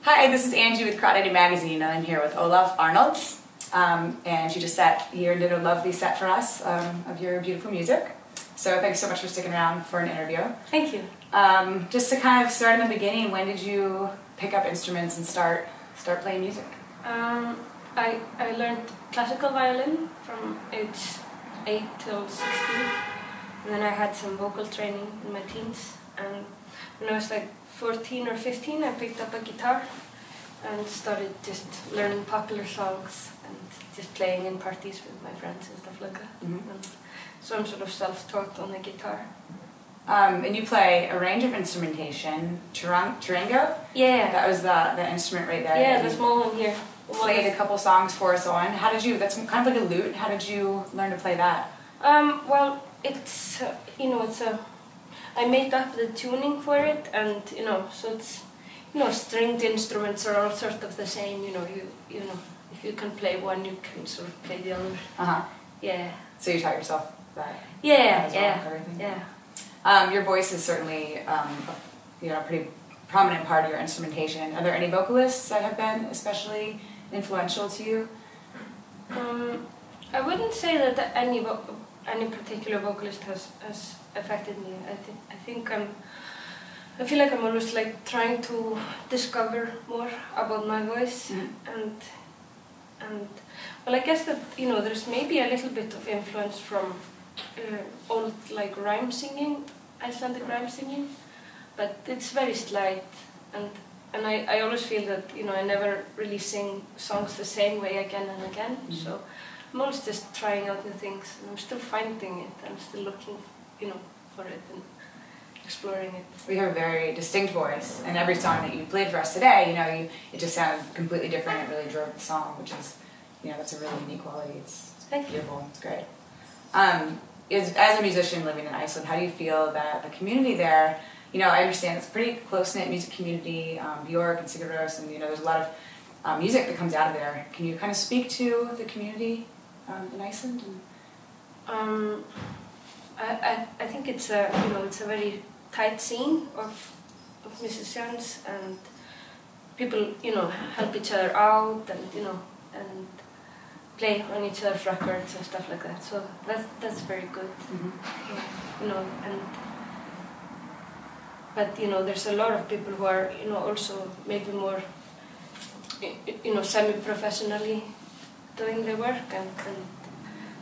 Hi, this is Angie with Crawdaddy Magazine. I'm here with Ólöf Arnalds, and she just sat here and did a lovely set for us of your beautiful music. So thanks so much for sticking around for an interview. Thank you. Just to kind of start in the beginning, when did you pick up instruments and start playing music? I learned classical violin from age 8 till 16, and then I had some vocal training in my teens. And when I was like 14 or 15, I picked up a guitar and started just learning popular songs and just playing in parties with my friends and stuff like that. Mm-hmm. And so I'm sort of self-taught on the guitar. And you play a range of instrumentation. Charango? Yeah. That was the instrument right there. Yeah, the small one here. Played a couple songs for us on. How did you, that's kind of like a lute, how did you learn to play that? Well, it's, I made up the tuning for it, and, so it's, stringed instruments are all sort of the same, if you can play one, you can sort of play the other. Uh-huh. Yeah. So you taught yourself that? Yeah. Your voice is certainly, a pretty prominent part of your instrumentation. Are there any vocalists that have been especially influential to you? I wouldn't say that any particular vocalist has affected me. I feel like I'm always like trying to discover more about my voice. Mm-hmm. and well, I guess that there's maybe a little bit of influence from old like rhyme singing, Icelandic rhyme singing, but it's very slight, and I always feel that I never really sing songs the same way again and again. Mm-hmm. So I'm always just trying out new things, and I'm still finding it. I'm still looking, for it and exploring it. We have a very distinct voice, and every song that you played for us today, it just sounded completely different. It really drove the song, which is, that's a really unique quality. It's beautiful. It's great. As a musician living in Iceland, how do you feel that the community there? I understand it's a pretty close-knit music community. Bjork and Seabear, and there's a lot of music that comes out of there. Can you kind of speak to the community in Iceland? I think it's a very tight scene of musicians, and people help each other out, and play on each other's records and stuff like that. So that's very good. Mm-hmm. But there's a lot of people who are also maybe more semi-professionally doing their work,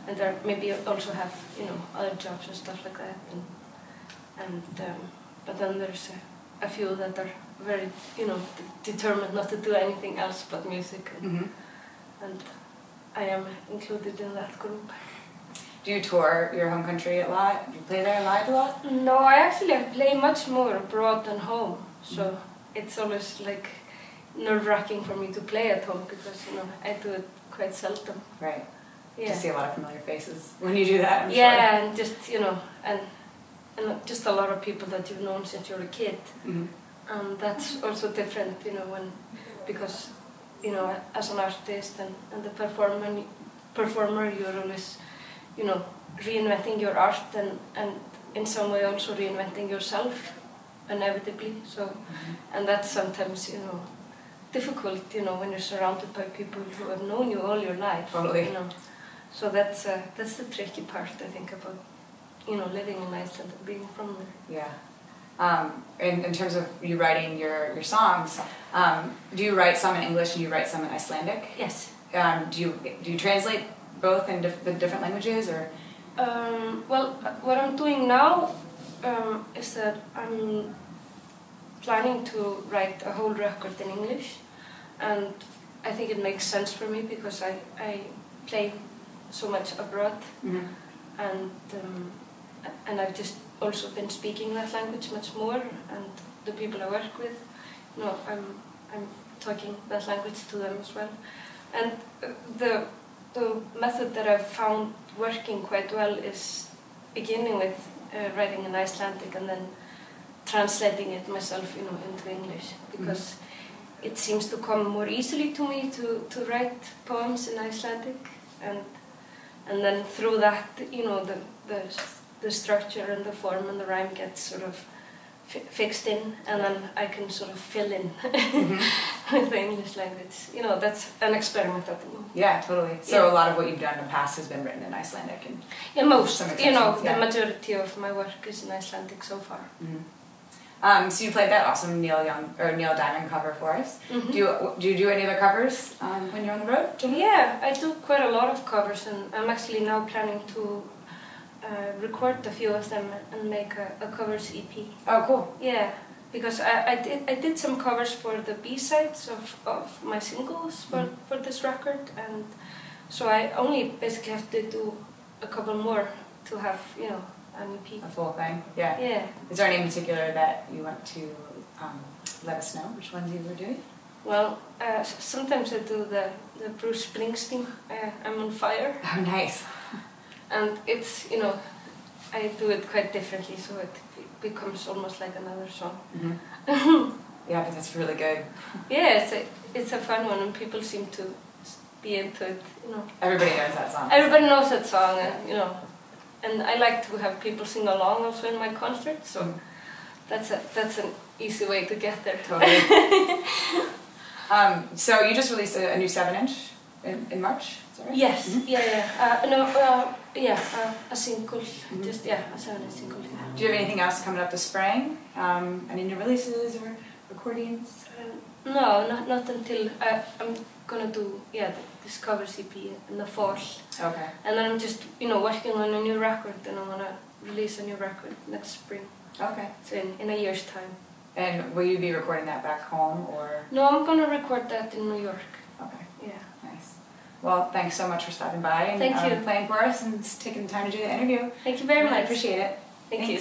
and they maybe also have other jobs and stuff like that, but then there's a few that are very determined not to do anything else but music, and I am included in that group. Do you tour your home country a lot? Do you play there live a lot? No, I play much more abroad than home, so it's always like nerve-wracking for me to play at home, because I do it quite seldom. Right. Yeah. To see a lot of familiar faces when you do that. I'm sure. And just and just a lot of people that you've known since you're a kid. Mm-hmm. And that's also different, because as an artist and the performer, you're always reinventing your art and in some way also reinventing yourself inevitably. So and that's sometimes difficult when you're surrounded by people who have known you all your life. Totally. So that's the tricky part, I think, about living in Iceland and being from there. Yeah. In terms of you writing your songs, do you write some in English and you write some in Icelandic? Yes. Do you translate both in the different languages, or? Well, what I'm doing now is that I'm planning to write a whole record in English, and I think it makes sense for me because I play so much abroad, and I've just also been speaking that language much more, and the people I work with, I'm talking that language to them as well, and the method that I've found working quite well is beginning with writing in Icelandic and then translating it myself, into English, because it seems to come more easily to me to write poems in Icelandic, and then through that, the structure and the form and the rhyme gets sort of fixed in, and then I can sort of fill in with the English language. You know, that's an experiment at the moment. Yeah, totally. So a lot of what you've done in the past has been written in Icelandic, and the majority of my work is in Icelandic so far. So you played that awesome Neil Diamond cover for us. Do you do any other covers when you're on the road? Yeah, I do quite a lot of covers, and I'm actually now planning to record a few of them and make a covers EP. Oh, cool. Yeah, because I did some covers for the B-sides of my singles for this record, and so I only basically have to do a couple more to have, you know, an EP. A full thing, yeah. Yeah. Is there any in particular that you want to let us know which ones you were doing? Well, sometimes I do the Bruce Springsteen, I'm on Fire. Oh, nice. And it's, you know, I do it quite differently, so it becomes almost like another song. Yeah, but that's really good. Yeah, it's a fun one, and people seem to be into it, you know. Everybody knows that song. Everybody knows that song, and, you know, and I like to have people sing along also in my concerts, so that's an easy way to get there. Totally. So you just released a new 7-inch in March, is that right? Yes, a single, just, a 7-inch single. Yeah. Do you have anything else coming up this spring? Any new releases or recordings? No, not until I'm gonna do this covers EP in the fall. Okay. And then I'm just, you know, working on a new record, and I'm gonna release a new record next spring. Okay. So in a year's time. And will you be recording that back home, or? No, I'm gonna record that in New York. Okay. Yeah. Nice. Well, thanks so much for stopping by and Thank you. playing for us and taking the time to do the interview. Thank you very much. I appreciate it. Thanks. You.